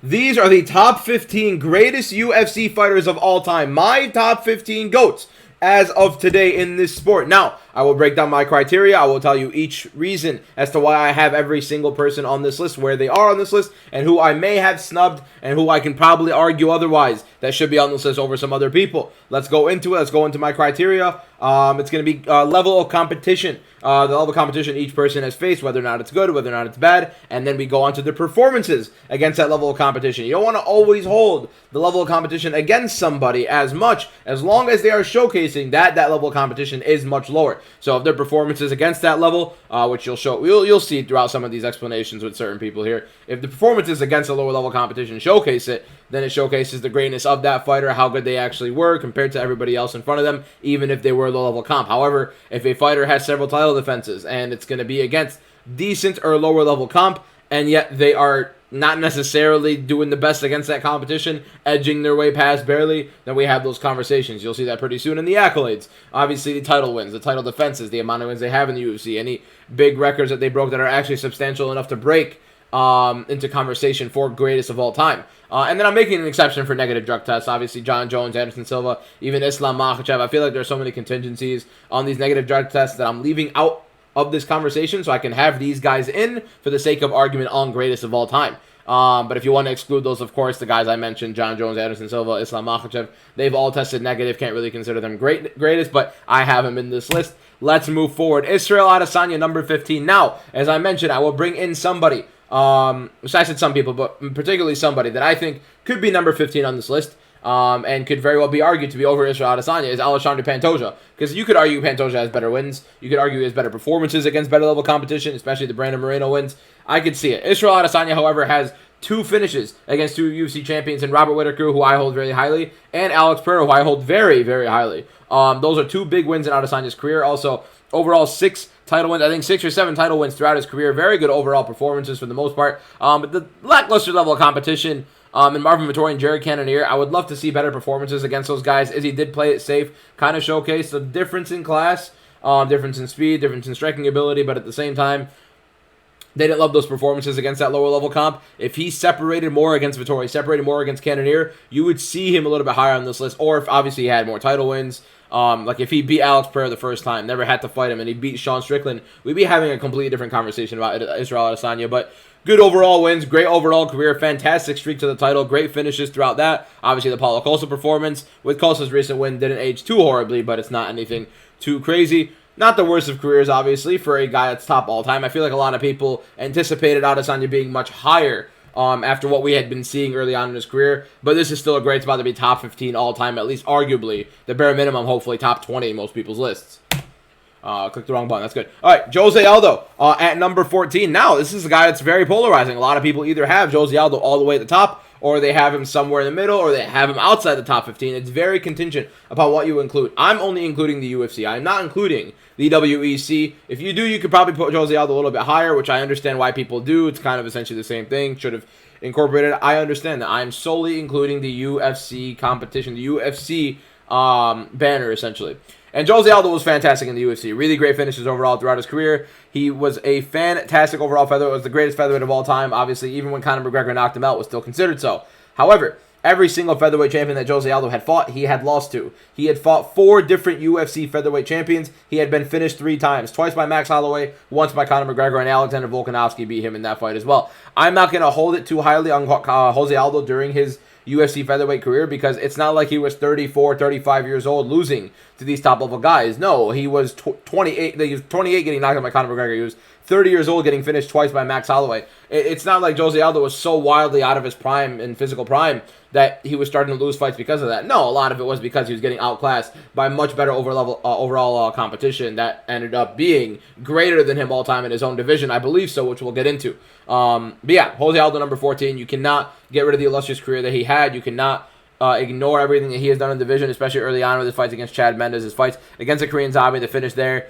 These are the top 15 greatest UFC fighters of all time. My top 15 GOATs as of today in this sport. Now, I will break down my criteria. I will tell you each reason as to why I have every single person on this list, where they are on this list, and who I may have snubbed, and who I can probably argue otherwise that should be on this list over some other people. Let's go into it. Let's go into my criteria. It's going to be level of competition. The level of competition each person has faced, whether or not it's good, whether or not it's bad, and then we go on to the performances against that level of competition. You don't want to always hold the level of competition against somebody as much, as long as they are showcasing that level of competition is much lower. So if their performances against that level, which you'll see throughout some of these explanations with certain people here, if the performances against a lower level competition showcase it, then it showcases the greatness of that fighter, how good they actually were compared to everybody else in front of them, even if they were low-level comp. However, if a fighter has several title defenses and it's going to be against decent or lower-level comp, and yet they are not necessarily doing the best against that competition, edging their way past barely, then we have those conversations. You'll see that pretty soon in the accolades. Obviously, the title wins, the title defenses, the amount of wins they have in the UFC, any big records that they broke that are actually substantial enough to break into conversation for greatest of all time. And then I'm making an exception for negative drug tests. Obviously, Jon Jones, Anderson Silva, even Islam Makhachev. I feel like there's so many contingencies on these negative drug tests that I'm leaving out of this conversation, so I can have these guys in for the sake of argument on greatest of all time. But if you want to exclude those, of course, the guys I mentioned, Jon Jones, Anderson Silva, Islam Makhachev, they've all tested negative. Can't really consider them greatest, but I have them in this list. Let's move forward. Israel Adesanya, number 15. Now, as I mentioned, I will bring in somebody. I said some people, but particularly somebody that I think could be number 15 on this list, and could very well be argued to be over Israel Adesanya, is Alexandre Pantoja. Because you could argue Pantoja has better wins. You could argue he has better performances against better level competition, especially the Brandon Moreno wins. I could see it. Israel Adesanya, however, has two finishes against two UFC champions in Robert Whittaker, who I hold very highly, and Alex Pereira, who I hold very, very highly. Those are two big wins in Adesanya's career. Also, overall 6 title wins. I think 6 or 7 title wins throughout his career. Very good overall performances for the most part. But the lackluster level of competition in Marvin Vettori and Jared Cannonier, I would love to see better performances against those guys. Izzy did play it safe, kind of showcased the difference in class, difference in speed, difference in striking ability, but at the same time, they didn't love those performances against that lower level comp. If he separated more against Vettori, separated more against Cannonier, you would see him a little bit higher on this list. Or if obviously he had more title wins, like if he beat Alex Pereira the first time, never had to fight him, and he beat Sean Strickland, we'd be having a completely different conversation about Israel Adesanya. But good overall wins, great overall career, fantastic streak to the title, great finishes throughout that. Obviously the Paulo Costa performance with Costa's recent win didn't age too horribly, but it's not anything too crazy. Not the worst of careers, obviously, for a guy that's top all time. I feel like a lot of people anticipated Adesanya being much higher after what we had been seeing early on in his career. But this is still a great spot to be top 15 all time, at least arguably the bare minimum, hopefully top 20 in most people's lists. Click the wrong button. That's good. All right, Jose Aldo at number 14. Now, this is a guy that's very polarizing. A lot of people either have Jose Aldo all the way at the top, or they have him somewhere in the middle, or they have him outside the top 15. It's very contingent upon what you include. I'm only including the UFC. I'm not including the WEC. If you do, you could probably put Jose Aldo a little bit higher, which I understand why people do. It's kind of essentially the same thing. Should have incorporated it. I understand that. I'm solely including the UFC competition, the UFC banner, essentially. And Jose Aldo was fantastic in the UFC. Really great finishes overall throughout his career. He was a fantastic overall featherweight. Was the greatest featherweight of all time. Obviously, even when Conor McGregor knocked him out, was still considered so. However, every single featherweight champion that Jose Aldo had fought, he had lost to. He had fought 4 different UFC featherweight champions. He had been finished 3 times. Twice by Max Holloway, once by Conor McGregor, and Alexander Volkanovski beat him in that fight as well. I'm not going to hold it too highly on Jose Aldo during his UFC featherweight career, because it's not like he was 34, 35 years old losing to these top-level guys. No, he was 28. He was 28 getting knocked out by Conor McGregor. He was 30 years old getting finished twice by Max Holloway. It's not like Jose Aldo was so wildly out of his prime and physical prime that he was starting to lose fights because of that. No, a lot of it was because he was getting outclassed by much better overall competition that ended up being greater than him all time in his own division. I believe so, which we'll get into. But yeah, Jose Aldo, number 14. You cannot get rid of the illustrious career that he had. You cannot ignore everything that he has done in the division, especially early on with his fights against Chad Mendes, his fights against the Korean Zombie, the finish there.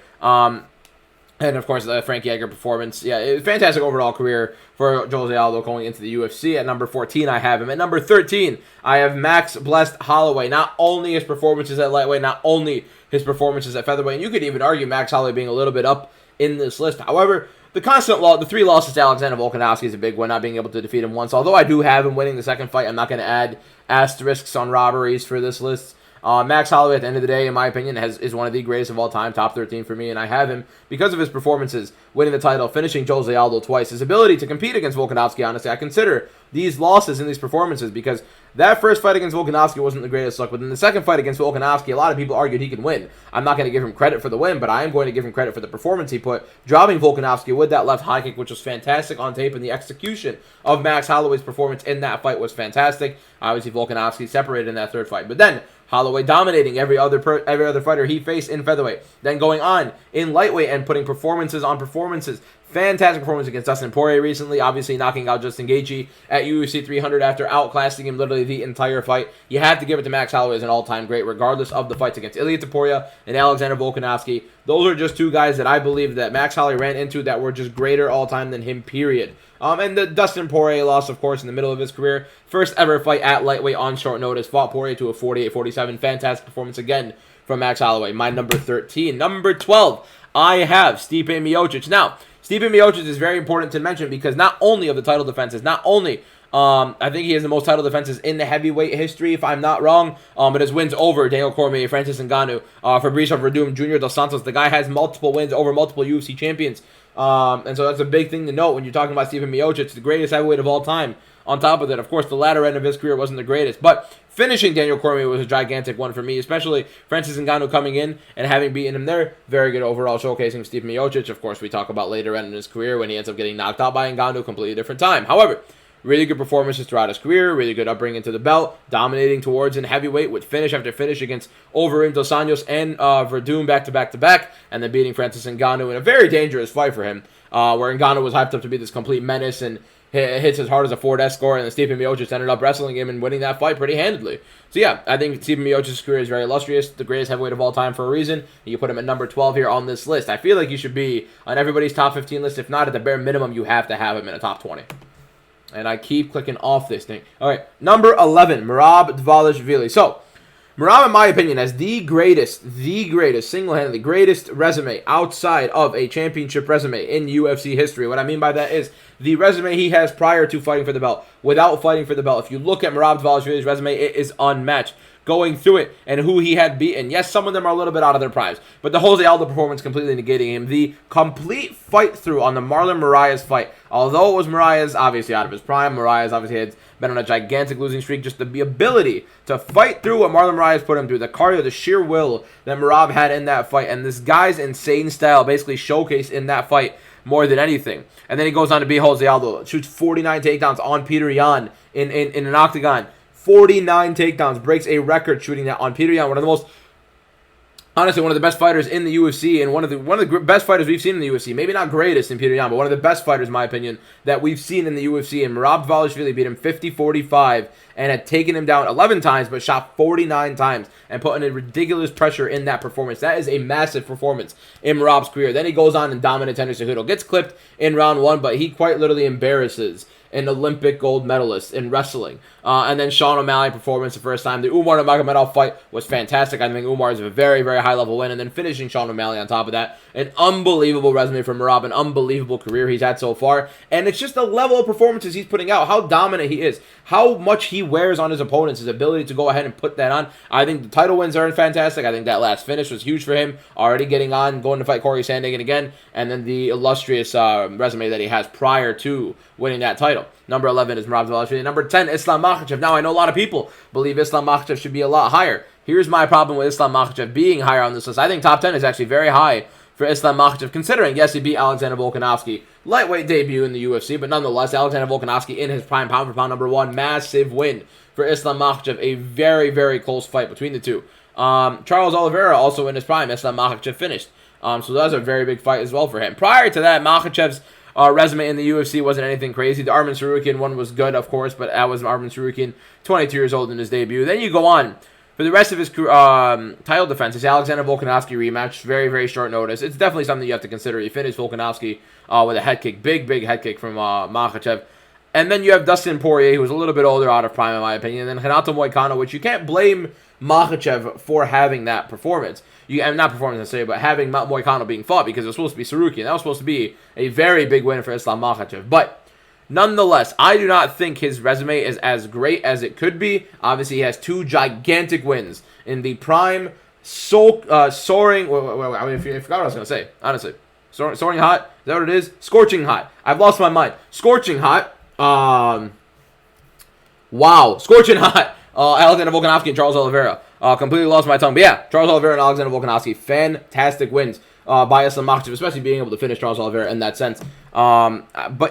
And, of course, the Frankie Edgar performance. Yeah, it was a fantastic overall career for Jose Aldo going into the UFC. At number 14, I have him. At number 13, I have Max Blessed Holloway. Not only his performances at lightweight, not only his performances at featherweight. And you could even argue Max Holloway being a little bit up in this list. However, the the 3 losses to Alexander Volkanovski is a big one, not being able to defeat him once. Although I do have him winning the second fight, I'm not going to add asterisks on robberies for this list. Max Holloway, at the end of the day, in my opinion, is one of the greatest of all time, top 13 for me, and I have him because of his performances, winning the title, finishing Jose Aldo twice, his ability to compete against Volkanovski. Honestly, I consider these losses and these performances because that first fight against Volkanovski wasn't the greatest look, but in the second fight against Volkanovski, a lot of people argued he could win. I'm not going to give him credit for the win, but I am going to give him credit for the performance he put, dropping Volkanovski with that left high kick, which was fantastic on tape, and the execution of Max Holloway's performance in that fight was fantastic. Obviously, Volkanovski separated in that third fight, but then Holloway dominating every other fighter he faced in featherweight, then going on in lightweight and putting performances on performances. Fantastic performance against Dustin Poirier recently, obviously knocking out Justin Gaethje at UFC 300 after outclassing him literally the entire fight. You have to give it to Max Holloway as an all-time great, regardless of the fights against Ilia Topuria and Alexander Volkanovski. Those are just two guys that I believe that Max Holloway ran into that were just greater all-time than him, period. And the Dustin Poirier loss, of course, in the middle of his career. First ever fight at lightweight on short notice. Fought Poirier to a 48-47. Fantastic performance again from Max Holloway. My number 13. Number 12, I have Stipe Miocic. Now, Stipe Miocic is very important to mention because not only of the title defenses, not only I think he has the most title defenses in the heavyweight history, if I'm not wrong. But his wins over Daniel Cormier, Francis Ngannou, Fabricio Verdum, Junior Dos Santos. The guy has multiple wins over multiple UFC champions. And so that's a big thing to note when you're talking about Stipe Miocic, the greatest heavyweight of all time. On top of that, of course, the latter end of his career wasn't the greatest, but finishing Daniel Cormier was a gigantic one for me, especially Francis Ngannou coming in and having beaten him there. Very good overall showcasing Stipe Miocic. Of course, we talk about later end in his career when he ends up getting knocked out by Ngannou, completely different time. However, really good performances throughout his career, really good upbringing to the belt, dominating towards in heavyweight with finish after finish against Overeem Dos Anjos and Verdum back-to-back, and then beating Francis Ngannou in a very dangerous fight for him, where Ngannou was hyped up to be this complete menace and hits as hard as a Ford Escort, and then Stipe Miocic ended up wrestling him and winning that fight pretty handedly. So yeah, I think Stipe Miocic's career is very illustrious, the greatest heavyweight of all time for a reason. You put him at number 12 here on this list. I feel like you should be on everybody's top 15 list. If not, at the bare minimum, you have to have him in a top 20. And I keep clicking off this thing. All right, number 11, Merab Dvalishvili. So, Merab, in my opinion, has the greatest, single-handedly greatest resume outside of a championship resume in UFC history. What I mean by that is the resume he has prior to fighting for the belt, without fighting for the belt. If you look at Merab Dvalishvili's resume, it is unmatched. Going through it and who he had beaten. Yes, some of them are a little bit out of their primes, but the Jose Aldo performance completely negating him. The complete fight through on the Marlon Moraes fight. Although it was Moraes obviously out of his prime, Moraes obviously had been on a gigantic losing streak. Just the ability to fight through what Marlon Moraes put him through, the cardio, the sheer will that Merab had in that fight, and this guy's insane style basically showcased in that fight more than anything. And then he goes on to beat Jose Aldo, shoots 49 takedowns on Peter Yan in an octagon. 49 takedowns, breaks a record shooting that on Peter Yan, one of the best fighters in the UFC, and one of the best fighters we've seen in the UFC. Maybe not greatest in Peter Yan, but one of the best fighters, in my opinion, that we've seen in the UFC. And Merab Dvalishvili beat him 50-45 and had taken him down 11 times, but shot 49 times and put in a ridiculous pressure in that performance. That is a massive performance in Merab's career. Then he goes on and dominates Henry Cejudo. Gets clipped in round 1, but he quite literally embarrasses an Olympic gold medalist in wrestling. And then Sean O'Malley performance the first time. The Umar Nurmagomedov fight was fantastic. I think Umar is a very, very high-level win. And then finishing Sean O'Malley on top of that. An unbelievable resume from Merab, an unbelievable career he's had so far. And it's just the level of performances he's putting out, how dominant he is, how much he wears on his opponents, his ability to go ahead and put that on. I think the title wins are fantastic. I think that last finish was huge for him, already getting on, going to fight Corey Sandhagen again, and then the illustrious resume that he has prior to winning that title. Number 11 is Merab Dvalishvili. Number 10, Islam Makhachev. Now, I know a lot of people believe Islam Makhachev should be a lot higher. Here's my problem with Islam Makhachev being higher on this list. I think top 10 is actually very high for Islam Makhachev, considering, yes, he beat Alexander Volkanovski. Lightweight debut in the UFC, but nonetheless, Alexander Volkanovski in his prime, pound for pound, number 1. Massive win for Islam Makhachev. A very, very close fight between the two. Charles Oliveira also in his prime. Islam Makhachev finished. So that was a very big fight as well for him. Prior to that, Makhachev's resume in the UFC wasn't anything crazy. The Arman Tsarukyan one was good, of course, but that was Arman Tsarukyan, 22 years old in his debut. Then you go on. For the rest of his title defense, his Alexander Volkanovski rematch, very, very short notice. It's definitely something you have to consider. He finished Volkanovski with a head kick, big head kick from Makhachev. And then you have Dustin Poirier, who's a little bit older, out of prime, in my opinion. And then Renato Moicano, which you can't blame Makhachev for having that performance. Not performance necessarily, but having Moicano being fought, because it was supposed to be Sarukian. That was supposed to be a very big win for Islam Makhachev. But nonetheless, I do not think his resume is as great as it could be. Obviously, he has 2 gigantic wins in the prime, soaring. I mean, if you forgot what I was going to say, honestly. Soaring hot? Is that what it is? Scorching hot. I've lost my mind. Scorching hot. Wow. Scorching hot. Alexander Volkanovski and Charles Oliveira. Completely lost my tongue. But yeah, Charles Oliveira and Alexander Volkanovski. Fantastic wins by Islam Makhachev, especially being able to finish Charles Oliveira in that sense. But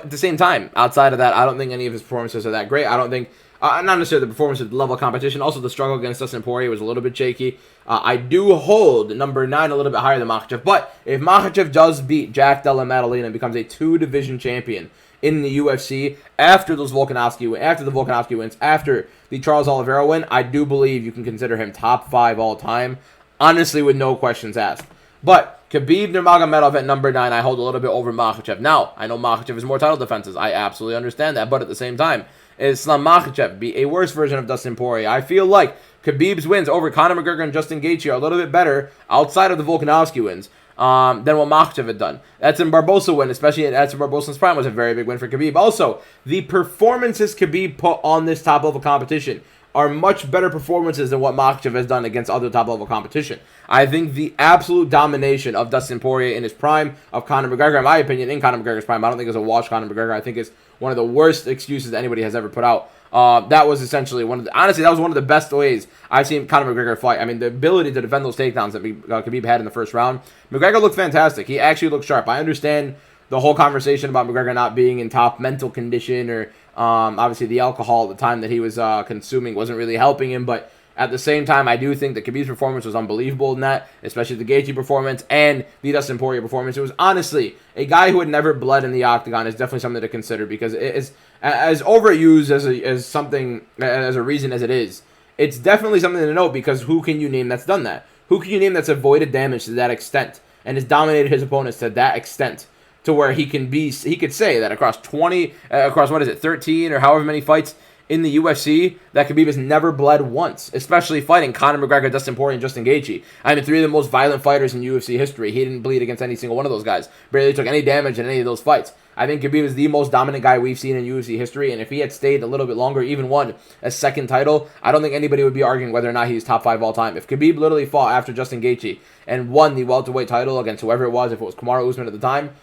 at the same time, outside of that, I don't think any of his performances are that great. I don't think, not necessarily the performance at the level of competition. Also, the struggle against Dustin Poirier was a little bit shaky. I do hold number 9 a little bit higher than Makhachev. But if Makhachev does beat Jack Della Maddalena and becomes a 2-division champion in the UFC after the Volkanovski wins, after the Charles Oliveira win, I do believe you can consider him top 5 all time, honestly, with no questions asked. But Khabib Nurmagomedov at number 9, I hold a little bit over Makhachev. Now, I know Makhachev has more title defenses. I absolutely understand that. But at the same time, Islam Makhachev be a worse version of Dustin Poirier? I feel like Khabib's wins over Conor McGregor and Justin Gaethje are a little bit better outside of the Volkanovski wins than what Makhachev had done. Edson Barbosa win, especially in Edson Barbosa's prime, was a very big win for Khabib. Also, the performances Khabib put on this top-level competition are much better performances than what Makhachev has done against other top-level competition. I think the absolute domination of Dustin Poirier in his prime, of Conor McGregor, in my opinion, in Conor McGregor's prime, I don't think it's a wash Conor McGregor. I think it's one of the worst excuses anybody has ever put out. That was essentially honestly, that was one of the best ways I've seen Conor McGregor fight. I mean, the ability to defend those takedowns that Khabib had in the first round. McGregor looked fantastic. He actually looked sharp. I understand the whole conversation about McGregor not being in top mental condition, or obviously the alcohol at the time that he was consuming wasn't really helping him, but at the same time, I do think that Khabib's performance was unbelievable in that, especially the Gaethje performance and the Dustin Poirier performance. It was honestly a guy who had never bled in the octagon is definitely something to consider, because it is as overused as a reason as it is. It's definitely something to note, because who can you name that's done that? Who can you name that's avoided damage to that extent and has dominated his opponents to that extent, to where he could say that across 13 or however many fights in the UFC, that Khabib has never bled once, especially fighting Conor McGregor, Dustin Poirier, and Justin Gaethje. I mean, 3 of the most violent fighters in UFC history. He didn't bleed against any single one of those guys. Barely took any damage in any of those fights. I think Khabib is the most dominant guy we've seen in UFC history, and if he had stayed a little bit longer, even won a second title, I don't think anybody would be arguing whether or not he's top 5 all time. If Khabib literally fought after Justin Gaethje and won the welterweight title against whoever it was, if it was Kamaru Usman at the time,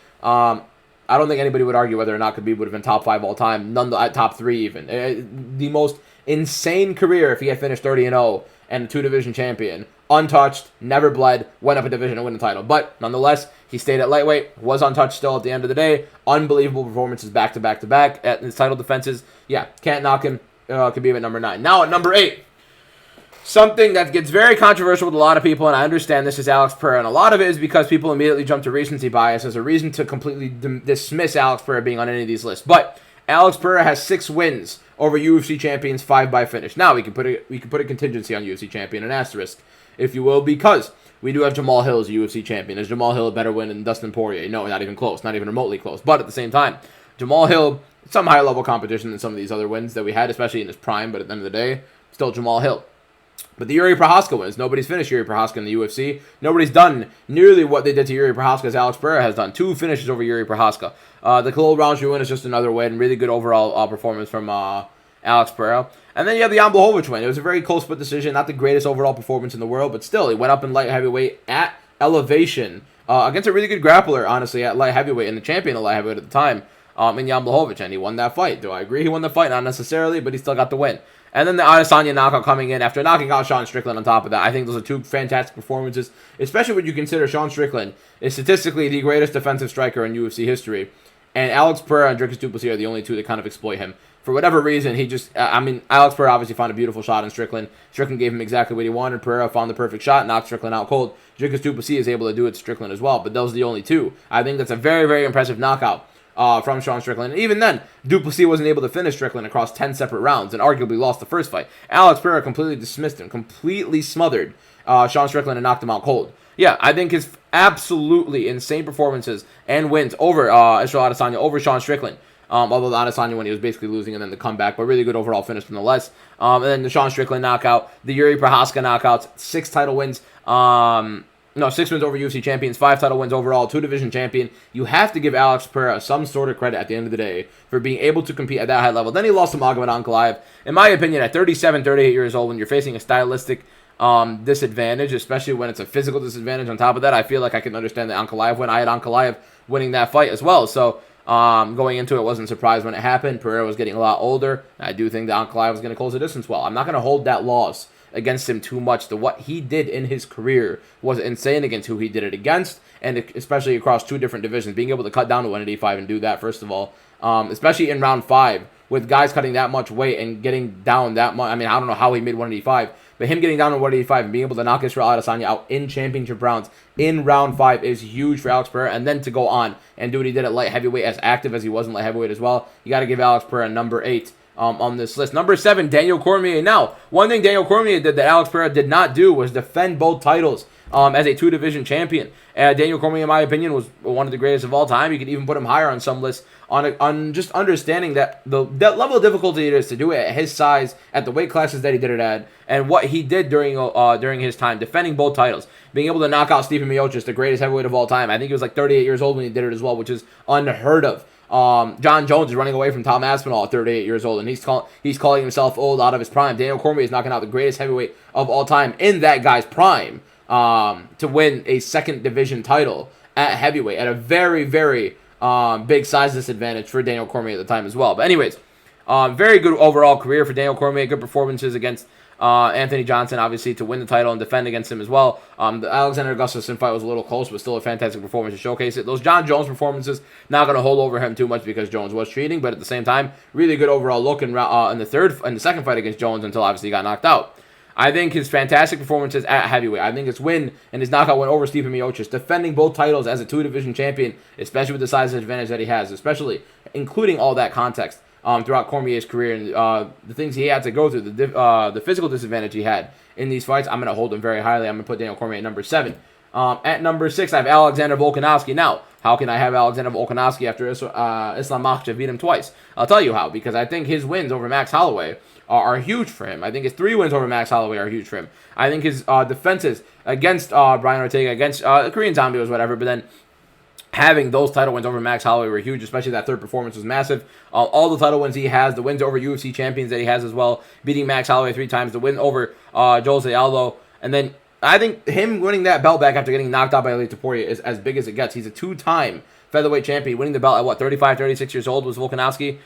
I don't think anybody would argue whether or not Khabib would have been top 5 all time, none at top 3 even. The most insane career if he had finished 30-0 and a 2-division champion, untouched, never bled, went up a division and won the title. But nonetheless, he stayed at lightweight, was untouched still at the end of the day. Unbelievable performances back to back to back at his title defenses. Yeah, can't knock him. Khabib at number 9. Now at number 8. Something that gets very controversial with a lot of people, and I understand this, is Alex Pereira. And a lot of it is because people immediately jump to recency bias as a reason to completely dismiss Alex Pereira being on any of these lists. But Alex Pereira has 6 wins over UFC champions, 5 by finish. Now we can put a contingency on UFC champion, an asterisk, if you will, because we do have Jamal Hill as a UFC champion. Is Jamal Hill a better win than Dustin Poirier? No, not even close, not even remotely close. But at the same time, Jamal Hill, some higher level competition than some of these other wins that we had, especially in his prime. But at the end of the day, still Jamal Hill. But the Yuri Prochazka wins. Nobody's finished Yuri Prochazka in the UFC. Nobody's done nearly what they did to Yuri Prochazka as Alex Pereira has done. 2 finishes over Yuri Prochazka. The Khalil Rountree win is just another win. Really good overall performance from Alex Pereira. And then you have the Jan Blachowicz win. It was a very close split decision. Not the greatest overall performance in the world, but still, he went up in light heavyweight at elevation against a really good grappler, honestly, at light heavyweight, and the champion of light heavyweight at the time, in Jan Blachowicz, and he won that fight. Do I agree he won the fight? Not necessarily, but he still got the win. And then the Adesanya knockout coming in after knocking out Sean Strickland on top of that. I think those are 2 fantastic performances, especially when you consider Sean Strickland is statistically the greatest defensive striker in UFC history. And Alex Pereira and Dricus du Plessis are the only 2 that kind of exploit him. For whatever reason, Alex Pereira obviously found a beautiful shot on Strickland. Strickland gave him exactly what he wanted. Pereira found the perfect shot, knocked Strickland out cold. Dricus du Plessis is able to do it to Strickland as well, but those are the only 2. I think that's a very, very impressive knockout from Sean Strickland. And even then, du Plessis wasn't able to finish Strickland across 10 separate rounds and arguably lost the first fight. Alex Pereira completely dismissed him, completely smothered Sean Strickland and knocked him out cold. Yeah, I think his absolutely insane performances and wins over Israel Adesanya, over Sean Strickland, Although the Adesanya when he was basically losing and then the comeback, but really good overall finish nonetheless. And then the Sean Strickland knockout, the Yuri Prochazka knockouts, 6 title wins. No, 6 wins over UFC champions, 5 title wins overall, 2 division champion. You have to give Alex Pereira some sort of credit at the end of the day for being able to compete at that high level. Then he lost to Magomed Ankalaev. In my opinion, at 37, 38 years old, when you're facing a stylistic disadvantage, especially when it's a physical disadvantage on top of that, I feel like I can understand the Ankalaev win. I had Ankalaev winning that fight as well. So going into it, wasn't surprised when it happened. Pereira was getting a lot older. I do think that Ankalaev was going to close the distance well. I'm not going to hold that loss against him too much. What he did in his career was insane against who he did it against, and especially across 2 different divisions. Being able to cut down to 185 and do that, first of all, especially in round 5, with guys cutting that much weight and getting down that much. I mean, I don't know how he made 185, but him getting down to 185 and being able to knock Israel Adesanya out in championship rounds in round 5 is huge for Alex Pereira. And then to go on and do what he did at light heavyweight, as active as he was in light heavyweight as well, you got to give Alex Pereira number 8. On this list. Number 7, Daniel Cormier. Now, one thing Daniel Cormier did that Alex Pereira did not do was defend both titles as a 2-division champion. Daniel Cormier, in my opinion, was one of the greatest of all time. You could even put him higher on some lists on just understanding that that level of difficulty it is to do it at his size, at the weight classes that he did it at, and what he did during his time defending both titles. Being able to knock out Stipe Miocic, the greatest heavyweight of all time. I think he was like 38 years old when he did it as well, which is unheard of. Jon Jones is running away from Tom Aspinall at 38 years old, and he's calling himself old out of his prime. Daniel Cormier is knocking out the greatest heavyweight of all time in that guy's prime to win a 2nd division title at heavyweight at a very, very big size disadvantage for Daniel Cormier at the time as well. But anyways, very good overall career for Daniel Cormier. Good performances against Anthony Johnson, obviously, to win the title and defend against him as well. The Alexander Gustafsson fight was a little close, but still a fantastic performance to showcase it. Those Jon Jones performances, not going to hold over him too much because Jones was cheating, but at the same time, really good overall look in the 2nd fight against Jones until obviously he got knocked out. I think his fantastic performances at heavyweight, I think his win and his knockout win over Stipe Miocic, defending both titles as a 2-division champion, especially with the size advantage that he has, especially including all that context. Throughout Cormier's career and the things he had to go through, the physical disadvantage he had in these fights, I'm going to hold him very highly. I'm going to put Daniel Cormier at number 7. At number 6, I have Alexander Volkanovski. Now, how can I have Alexander Volkanovski after Islam Makhachev beat him twice? I'll tell you how, because I think his wins over Max Holloway are huge for him. I think his 3 wins over Max Holloway are huge for him. I think his defenses against Brian Ortega, against Korean Zombie was whatever, but then having those title wins over Max Holloway were huge, especially that 3rd performance was massive. All the title wins he has, the wins over UFC champions that he has as well, beating Max Holloway 3 times, the win over Jose Aldo, and then I think him winning that belt back after getting knocked out by Ilia Topuria is as big as it gets. He's a 2-time featherweight champion, winning the belt at 35, 36 years old was Volkanovski.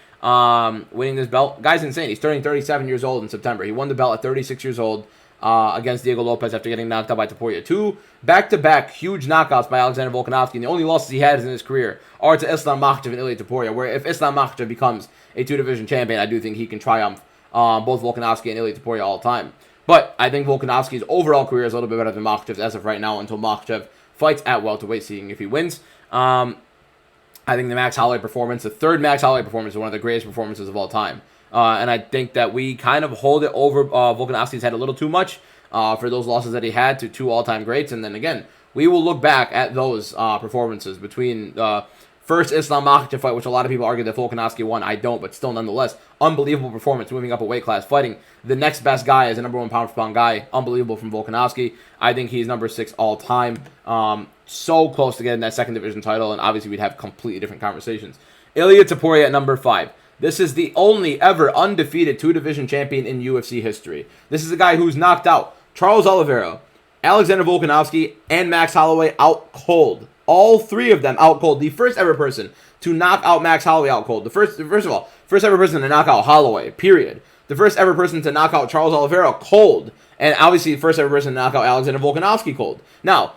Winning this belt, guy's insane. He's turning 37 years old in September. He won the belt at 36 years old. Against Diego Lopez after getting knocked out by Topuria. 2 back-to-back huge knockouts by Alexander Volkanovski, and the only losses he has in his career are to Islam Makhachev and Ilia Topuria, where if Islam Makhachev becomes a 2-division champion, I do think he can triumph both Volkanovski and Ilia Topuria all the time. But I think Volkanovski's overall career is a little bit better than Makhachev's as of right now until Makhachev fights at welterweight, seeing if he wins. I think the Max Holloway performance, the 3rd Max Holloway performance, is one of the greatest performances of all time. And I think that we kind of hold it over Volkanovski's head a little too much for those losses that he had to 2 all-time greats. And then again, we will look back at those performances between first Islam Makhachev fight, which a lot of people argue that Volkanovski won. I don't, but still nonetheless, unbelievable performance, moving up a weight class, fighting the next best guy as a number 1 pound-for-pound guy. Unbelievable from Volkanovski. I think he's number 6 all-time. So close to getting that 2nd division title, and obviously we'd have completely different conversations. Ilia Topuria at number 5. This is the only ever undefeated 2-division champion in UFC history. This is a guy who's knocked out Charles Oliveira, Alexander Volkanovski, and Max Holloway out cold. All 3 of them out cold. The first ever person to knock out Max Holloway out cold. First ever person to knock out Holloway, period. The first ever person to knock out Charles Oliveira cold. And obviously the first ever person to knock out Alexander Volkanovski cold. Now,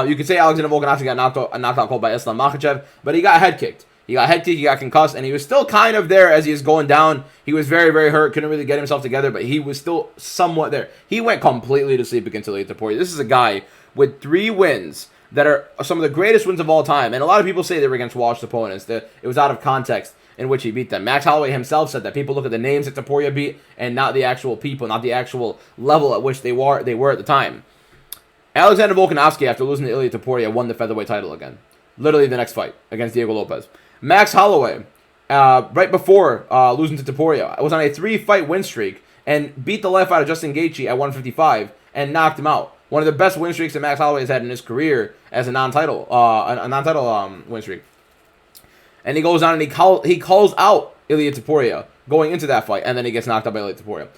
you could say Alexander Volkanovski got knocked out cold by Islam Makhachev, but he got head kicked. He got concussed, and he was still kind of there as he was going down. He was very, very hurt, couldn't really get himself together, but he was still somewhat there. He went completely to sleep against Ilia Topuria. This is a guy with 3 wins that are some of the greatest wins of all time, and a lot of people say they were against washed opponents, that it was out of context in which he beat them. Max Holloway himself said that people look at the names that Topuria beat and not the actual people, not the actual level at which they were at the time. Alexander Volkanovski, after losing to Ilia Topuria, won the featherweight title again. Literally the next fight against Diego Lopez. Max Holloway right before losing to Topuria. I was on a 3-fight win streak and beat the life out of Justin Gaethje at 155 and knocked him out. One of the best win streaks that Max Holloway has had in his career as a non-title win streak. And he goes on and he calls out Ilia Topuria going into that fight, and then he gets knocked out by Ilia Topuria.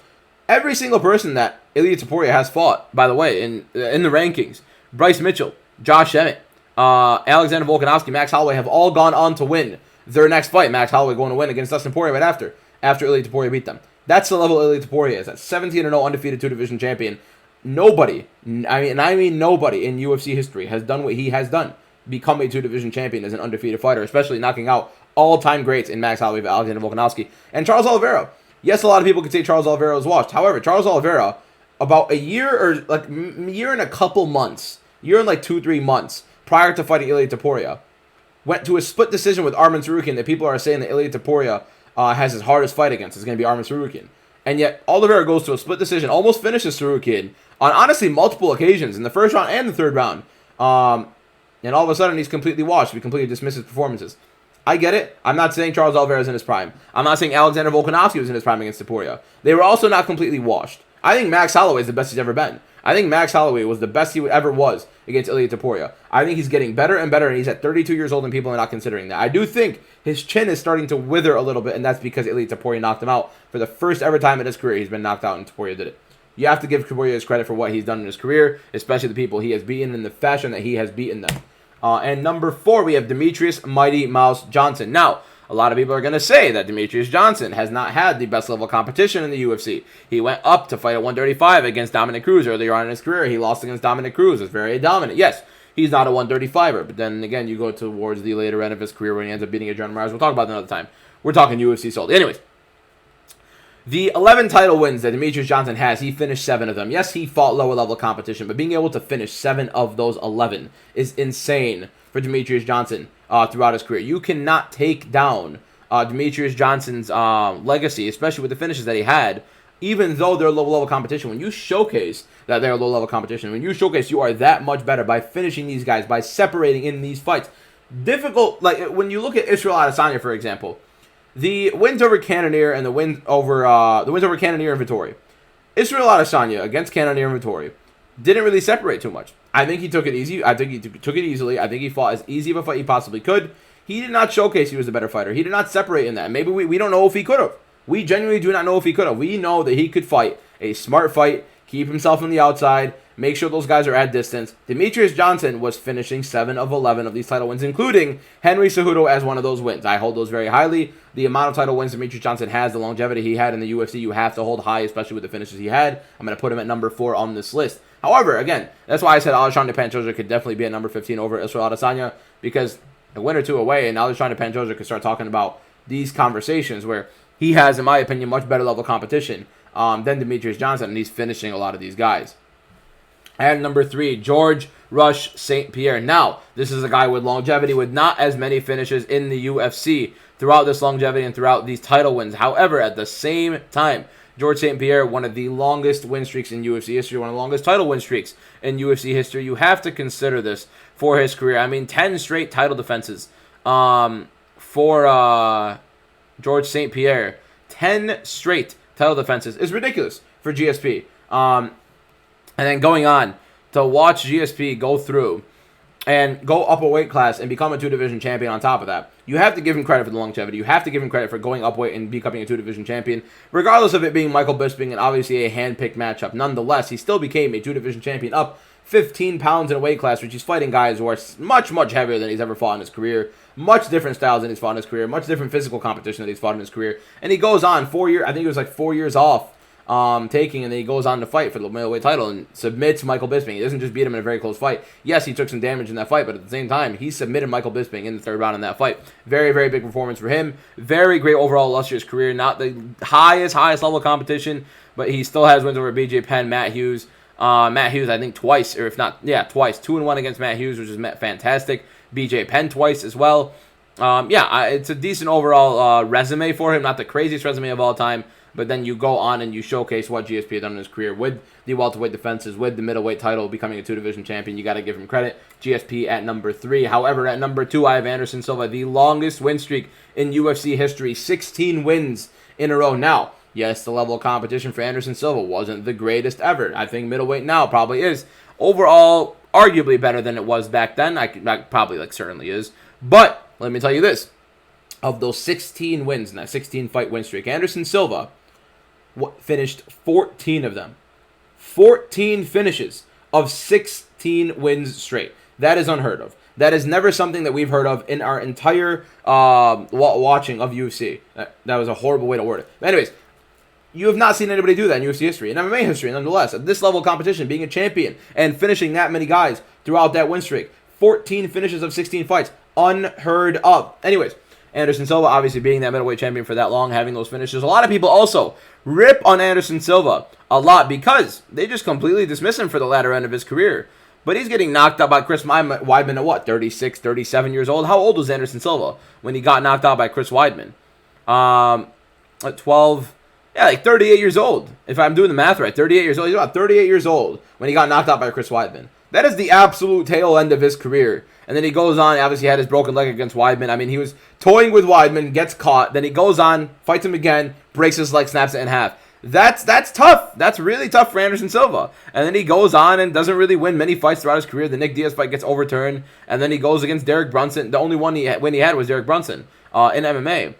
Every single person that Ilia Topuria has fought, by the way, in the rankings, Bryce Mitchell, Josh Emmett, Alexander Volkanovski, Max Holloway have all gone on to win their next fight. Max Holloway going to win against Dustin Poirier right after Ilia Topuria beat them. That's the level Ilia Topuria is. That's 17-0 undefeated 2-division champion. Nobody, I mean nobody in UFC history has done what he has done. Become a 2-division champion as an undefeated fighter, especially knocking out all-time greats in Max Holloway, Alexander Volkanovski, and Charles Oliveira. Yes, a lot of people could say Charles Oliveira was washed. However, Charles Oliveira, about a year and a couple months, year and like 2-3 months prior to fighting Ilia Topuria, went to a split decision with Arman Tsarukyan that people are saying that Ilia Topuria has his hardest fight against. It's going to be Arman Tsarukyan. And yet, Oliveira goes to a split decision, almost finishes Tsarukyan on honestly multiple occasions in the first round and the third round. And all of a sudden, he's completely washed. We completely dismiss his performances. I get it. I'm not saying Charles Oliveira is in his prime. I'm not saying Alexander Volkanovski was in his prime against Topuria. They were also not completely washed. I think Max Holloway is the best he's ever been. I think Max Holloway was the best he ever was against Ilia Topuria. I think he's getting better and better, and he's at 32 years old, and people are not considering that. I do think his chin is starting to wither a little bit, and that's because Ilia Topuria knocked him out. For the first ever time in his career, he's been knocked out, and Topuria did it. You have to give Topuria his credit for what he's done in his career, especially the people he has beaten in the fashion that he has beaten them. And number 4, we have Demetrious Mighty Mouse Johnson. Now, a lot of people are going to say that Demetrious Johnson has not had the best level competition in the UFC. He went up to fight at 135 against Dominic Cruz earlier on in his career. He lost against Dominic Cruz. It's very dominant. Yes, he's not a 135er, but then again, you go towards the later end of his career when he ends up beating Adrian Ramirez. We'll talk about that another time. We're talking UFC sold. Anyways, the 11 title wins that Demetrious Johnson has, he finished 7 of them. Yes, he fought lower level competition, but being able to finish 7 of those 11 is insane for Demetrious Johnson throughout his career. You cannot take down Demetrious Johnson's legacy, especially with the finishes that he had, even though they're low level competition. When you showcase that they're low level competition, when you showcase you are that much better by finishing these guys, by separating in these fights. Difficult, like when you look at Israel Adesanya, for example, the wins over Cannonier and the wins over Cannonier and Vettori. Israel Adesanya against Cannonier and Vettori didn't really separate too much. I think he took it easy. I think he took it easily. I think he fought as easy of a fight he possibly could. He did not showcase he was a better fighter. He did not separate in that. Maybe we don't know if he could have. We genuinely do not know if he could have. We know that he could fight a smart fight, keep himself on the outside, make sure those guys are at distance. Demetrious Johnson was finishing 7 of 11 of these title wins, including Henry Cejudo as one of those wins. I hold those very highly. The amount of title wins Demetrious Johnson has, the longevity he had in the UFC, you have to hold high, especially with the finishes he had. I'm going to put him at number 4 on this list. However, again, that's why I said Alexander Pantoja could definitely be at number 15 over Israel Adesanya, because a win or two away, and Alexander Pantoja could start talking about these conversations where he has, in my opinion, much better level competition than Demetrious Johnson, and he's finishing a lot of these guys. And number 3, George Rush St-Pierre. Now, this is a guy with longevity, with not as many finishes in the UFC throughout this longevity and throughout these title wins. However, at the same time, George St-Pierre, one of the longest win streaks in UFC history, one of the longest title win streaks in UFC history. You have to consider this for his career. I mean, 10 straight title defenses for George St-Pierre. 10 straight title defenses is ridiculous for GSP. And then going on to watch GSP go through and go up a weight class and become a 2-division champion on top of that. You have to give him credit for the longevity. You have to give him credit for going up weight and becoming a 2-division champion, regardless of it being Michael Bisping and obviously a hand-picked matchup. Nonetheless, he still became a 2-division champion, up 15 pounds in a weight class, which he's fighting guys who are much, much heavier than he's ever fought in his career, much different styles than he's fought in his career, much different physical competition than he's fought in his career. And he goes on 4 years, I think it was like 4 years off, taking, and then he goes on to fight for the middleweight title and submits Michael Bisping. He doesn't just beat him in a very close fight. Yes, he took some damage in that fight, but at the same time, he submitted Michael Bisping in the 3rd round in that fight. Very, very big performance for him. Very great overall illustrious career. Not the highest level competition, but he still has wins over BJ Penn, Matt Hughes. Matt Hughes, I think twice, or if not, yeah, twice. 2-1 against Matt Hughes, which is fantastic. BJ Penn twice as well. It's a decent overall resume for him. Not the craziest resume of all time, but then you go on and you showcase what GSP had done in his career with the welterweight defenses, with the middleweight title, becoming a 2-division champion. You got to give him credit. GSP at number 3. However, at number 2, I have Anderson Silva, the longest win streak in UFC history, 16 wins in a row. Now, yes, the level of competition for Anderson Silva wasn't the greatest ever. I think middleweight now probably is. Overall, arguably better than it was back then. I probably certainly is. But let me tell you this. Of those 16 wins in that 16-fight win streak, Anderson Silva finished 14 of them. 14 finishes of 16 wins straight. That is unheard of. That is never something that we've heard of in our entire watching of UFC. That was a horrible way to word it. But anyways, you have not seen anybody do that in UFC history, in MMA history, nonetheless. At this level of competition, being a champion and finishing that many guys throughout that win streak. 14 finishes of 16 fights. Unheard of. Anyways, Anderson Silva obviously being that middleweight champion for that long, having those finishes. A lot of people also rip on Anderson Silva a lot because they just completely dismiss him for the latter end of his career. But he's getting knocked out by Chris Weidman at what, 36, 37 years old? How old was Anderson Silva when he got knocked out by Chris Weidman? At 12, yeah, like 38 years old. If I'm doing the math right, 38 years old. He's about 38 years old when he got knocked out by Chris Weidman. That is the absolute tail end of his career. And then he goes on, obviously had his broken leg against Weidman. I mean, he was toying with Weidman, gets caught. Then he goes on, fights him again, breaks his leg, snaps it in half. That's tough. That's really tough for Anderson Silva. And then he goes on and doesn't really win many fights throughout his career. The Nick Diaz fight gets overturned. And then he goes against Derek Brunson. The only win he had was Derek Brunson in MMA.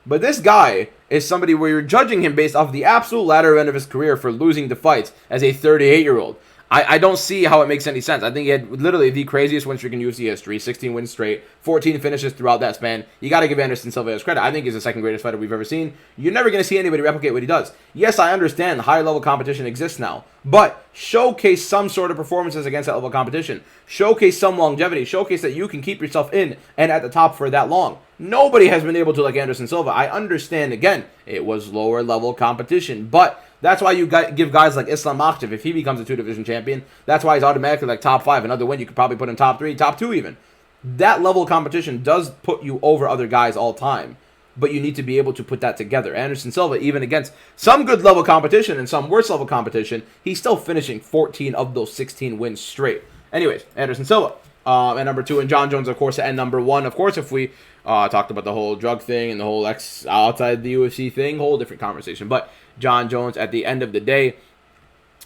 But this guy is somebody where you're judging him based off the absolute latter end of his career for losing the fights as a 38-year-old. I don't see how it makes any sense. I think he had literally the craziest win streak in UFC history, 16 wins straight, 14 finishes throughout that span. You got to give Anderson Silva his credit. I think he's the second greatest fighter we've ever seen. You're never going to see anybody replicate what he does. Yes, I understand higher level competition exists now, but showcase some sort of performances against that level of competition. Showcase some longevity. Showcase that you can keep yourself in and at the top for that long. Nobody has been able to like Anderson Silva. I understand, again, it was lower level competition, but that's why you give guys like Islam Makhachev, if he becomes a 2-division champion, that's why he's automatically like top 5. Another win, you could probably put him top 3, top 2 even. That level of competition does put you over other guys all time, but you need to be able to put that together. Anderson Silva, even against some good level competition and some worse level competition, he's still finishing 14 of those 16 wins straight. Anyways, Anderson Silva at number 2, and Jon Jones, of course, at number 1. Of course, if we talked about the whole drug thing and the whole outside the UFC thing, whole different conversation. But Jon Jones, at the end of the day,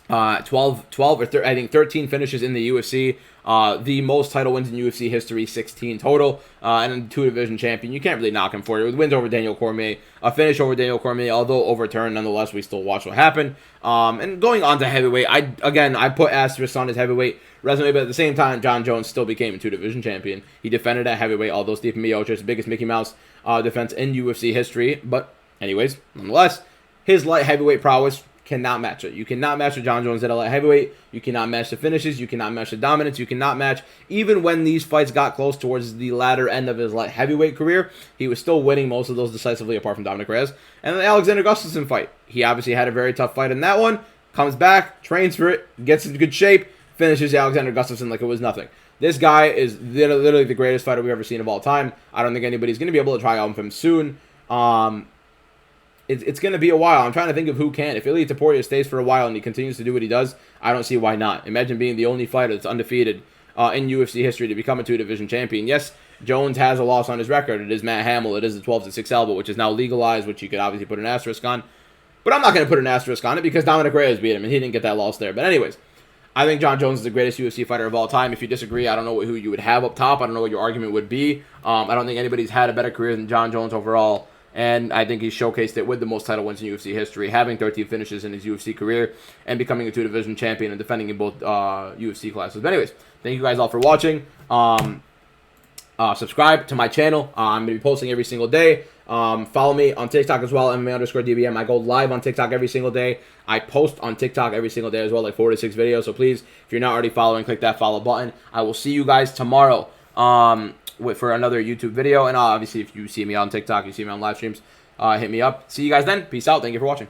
12 or 13 finishes in the UFC. The most title wins in UFC history, 16 total, and a 2-division champion. You can't really knock him for it. With wins over Daniel Cormier, a finish over Daniel Cormier, although overturned, nonetheless, we still watch what happened. And going on to heavyweight, I put asterisks on his heavyweight resume, but at the same time, Jon Jones still became a 2-division champion. He defended at heavyweight, although Stipe Miocic, the biggest Mickey Mouse defense in UFC history. But anyways, nonetheless, his light heavyweight prowess cannot match it. You cannot match what Jon Jones did at light heavyweight. You cannot match the finishes. You cannot match the dominance. You cannot match, even when these fights got close towards the latter end of his light heavyweight career, he was still winning most of those decisively, apart from Dominic Reyes. And the Alexander Gustafsson fight, he obviously had a very tough fight in that one, comes back, trains for it, gets in good shape, finishes Alexander Gustafsson like it was nothing. This guy is literally the greatest fighter we've ever seen of all time. I don't think anybody's going to be able to try out him soon. It's going to be a while. I'm trying to think of who can. If Ilia Topuria stays for a while and he continues to do what he does, I don't see why not. Imagine being the only fighter that's undefeated in UFC history to become a 2-division champion. Yes, Jones has a loss on his record. It is Matt Hamill. It is the 12-6 elbow, which is now legalized, which you could obviously put an asterisk on. But I'm not going to put an asterisk on it because Dominic Reyes beat him, and he didn't get that loss there. But anyways, I think Jon Jones is the greatest UFC fighter of all time. If you disagree, I don't know who you would have up top. I don't know what your argument would be. I don't think anybody's had a better career than Jon Jones overall. And I think he showcased it with the most title wins in UFC history, having 13 finishes in his UFC career, and becoming a 2-division champion and defending in both UFC classes. But anyways, thank you guys all for watching. Subscribe to my channel. I'm going to be posting every single day. Follow me on TikTok as well, MMA_DBM. I go live on TikTok every single day. I post on TikTok every single day as well, like 4 to 6 videos. So please, if you're not already following, click that follow button. I will see you guys tomorrow. For another YouTube video, and obviously if you see me on TikTok, you see me on live streams, hit me up. See you guys then. Peace out. Thank you for watching.